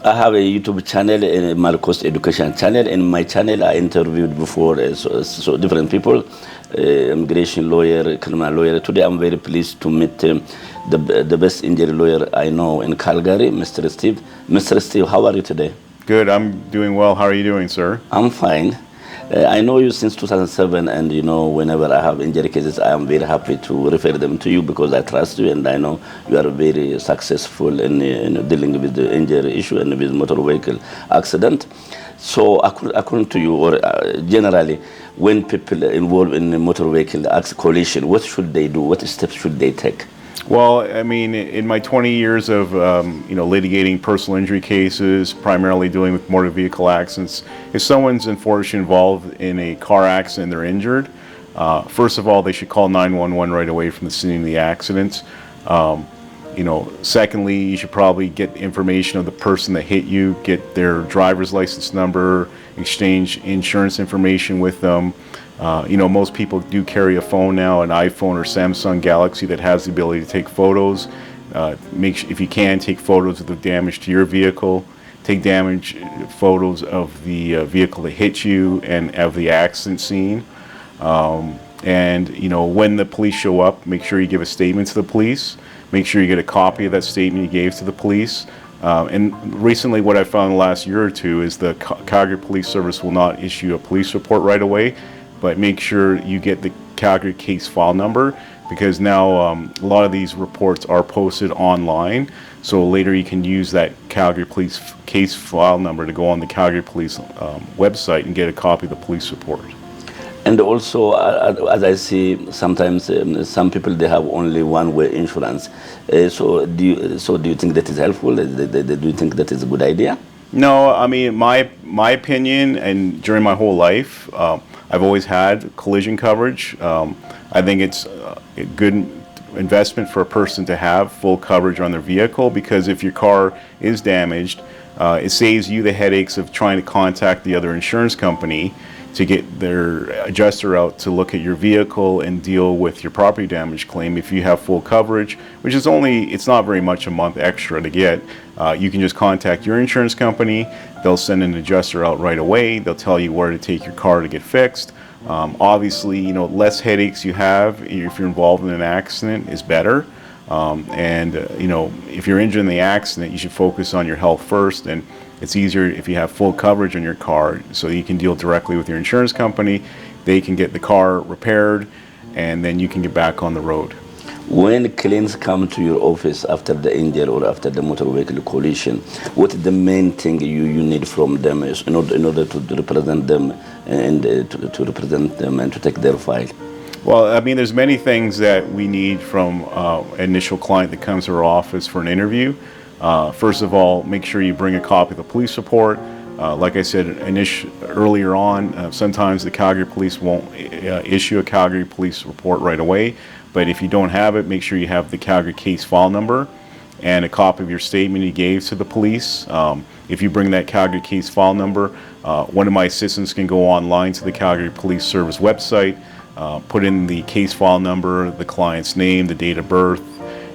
I have a YouTube channel, a Marcos Education channel. In my channel, I interviewed before so different people, immigration lawyer, criminal lawyer. Today, I'm very pleased to meet the best injury lawyer I know in Calgary, Mr. Steve. Mr. Steve, how are you today? Good. I'm doing well. How are you doing, sir? I'm fine. I know you since 2007, and whenever I have injury cases, I am very happy to refer them to you because I trust you, and I know you are very successful in dealing with the injury issue and with motor vehicle accident. So, according to you, or generally, when people involved in a motor vehicle collision, what should they do? What steps should they take? Well, I mean, in my 20 years of litigating personal injury cases, primarily dealing with motor vehicle accidents, if someone's unfortunately involved in a car accident, they're injured. First of all, they should call 911 right away from the scene of the accident. Secondly, you should probably get information of the person that hit you, get their driver's license number, exchange insurance information with them. Most people do carry a phone now, an iPhone or Samsung Galaxy that has the ability to take photos. If you can, take photos of the damage to your vehicle. Take photos of the vehicle that hit you and of the accident scene. When the police show up, make sure you give a statement to the police. Make sure you get a copy of that statement you gave to the police. And recently what I found in the last year or two is the Calgary Police Service will not issue a police report right away, but make sure you get the Calgary case file number, because now a lot of these reports are posted online. So later you can use that Calgary Police case file number to go on the Calgary Police website and get a copy of the police report. And also, as I see, sometimes some people they have only one-way insurance. So do you think that is helpful? Do you think that is a good idea? No, I mean my opinion, and during my whole life, I've always had collision coverage. I think it's a good investment for a person to have full coverage on their vehicle, because if your car is damaged, it saves you the headaches of trying to contact the other insurance company to get their adjuster out to look at your vehicle and deal with your property damage claim. If you have full coverage, which is it's not very much a month extra to get, you can just contact your insurance company. They'll send an adjuster out right away. They'll tell you where to take your car to get fixed. Obviously, less headaches you have if you're involved in an accident is better. If you're injured in the accident, you should focus on your health first, and it's easier if you have full coverage on your car, so you can deal directly with your insurance company. They can get the car repaired, and then you can get back on the road. When clients come to your office after the injury or after the motor vehicle collision, what is the main thing you need from them in order to represent them and to represent them and to take their file? Well, I mean, there's many things that we need from an initial client that comes to our office for an interview. First of all, make sure you bring a copy of the police report. Like I said earlier on, sometimes the Calgary Police won't issue a Calgary Police report right away. But if you don't have it, make sure you have the Calgary case file number and a copy of your statement you gave to the police. If you bring that Calgary case file number, one of my assistants can go online to the Calgary Police Service website, put in the case file number, the client's name, the date of birth,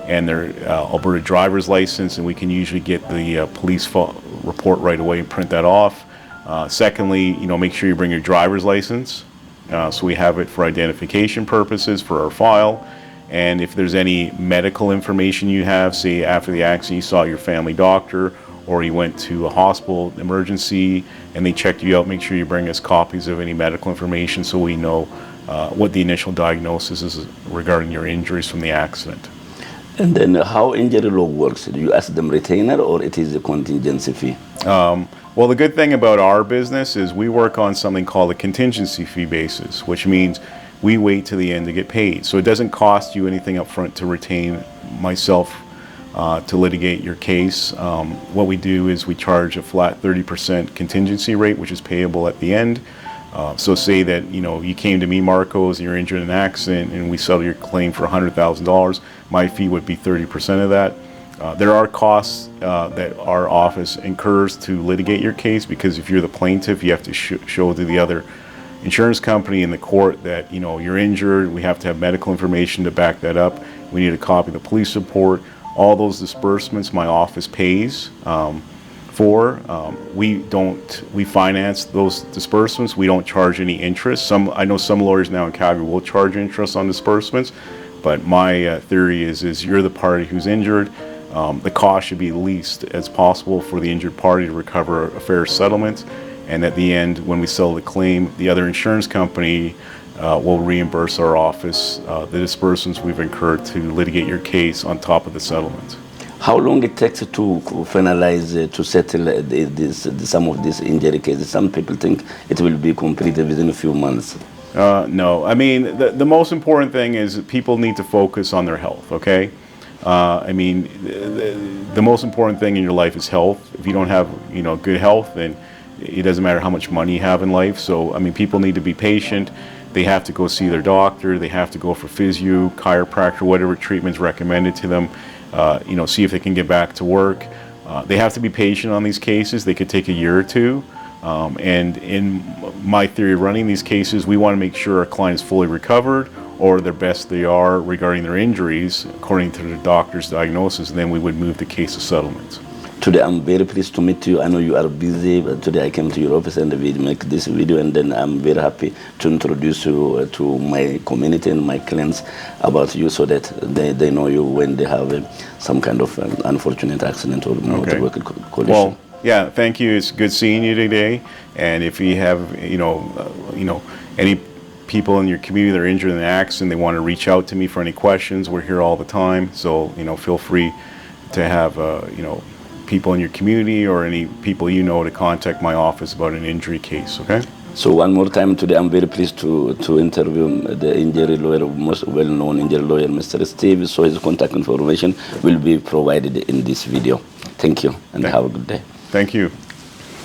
and their Alberta driver's license, and we can usually get the police report right away and print that off. Secondly, make sure you bring your driver's license, so we have it for identification purposes for our file. And if there's any medical information you have, say after the accident you saw your family doctor, or you went to a hospital emergency and they checked you out, make sure you bring us copies of any medical information so we know what the initial diagnosis is regarding your injuries from the accident. And then how injury law works? Do you ask them retainer or it is a contingency fee? Well, the good thing about our business is we work on something called a contingency fee basis, which means we wait to the end to get paid. So it doesn't cost you anything up front to retain myself to litigate your case. What we do is we charge a flat 30% contingency rate, which is payable at the end. So say that you came to me, Marcos, and you're injured in an accident, and we settle your claim for $100,000. My fee would be 30% of that. There are costs that our office incurs to litigate your case, because if you're the plaintiff, you have to show to the other insurance company in the court that you're injured. We have to have medical information to back that up. We need a copy of the police report. All those disbursements my office pays for. We finance those disbursements. We don't charge any interest. I know some lawyers now in Calgary will charge interest on disbursements, but my theory is you're the party who's injured. The cost should be least as possible for the injured party to recover a fair settlement, and at the end, when we settle the claim, the other insurance company will reimburse our office the disbursements we've incurred to litigate your case on top of the settlement. How long it takes to finalize, to settle some of these injury cases? Some people think it will be completed within a few months. No, I mean, the most important thing is that people need to focus on their health, okay? I mean, the most important thing in your life is health. If you don't have, good health, then it doesn't matter how much money you have in life. So, I mean, people need to be patient. They have to go see their doctor. They have to go for physio, chiropractor, whatever treatment's recommended to them. See if they can get back to work. They have to be patient on these cases. They could take a year or two. And in my theory of running these cases, we want to make sure our client is fully recovered or their best they are regarding their injuries according to the doctor's diagnosis, and then we would move the case to settlement. Today I'm very pleased to meet you. I know you are busy, but today I came to your office and we make this video, and then I'm very happy to introduce you to my community and my clients about you, so that they know you when they have some kind of unfortunate accident or motor vehicle collision. Well, yeah, thank you. It's good seeing you today. And if you have, any people in your community that are injured in an accident, they want to reach out to me for any questions, we're here all the time. So, feel free to have, people in your community or any people to contact my office about an injury case, okay? So one more time today, I'm very pleased to interview the injury lawyer, most well-known injury lawyer, Mr. Steve. So his contact information will be provided in this video. Thank you, and have a good day. Thank you.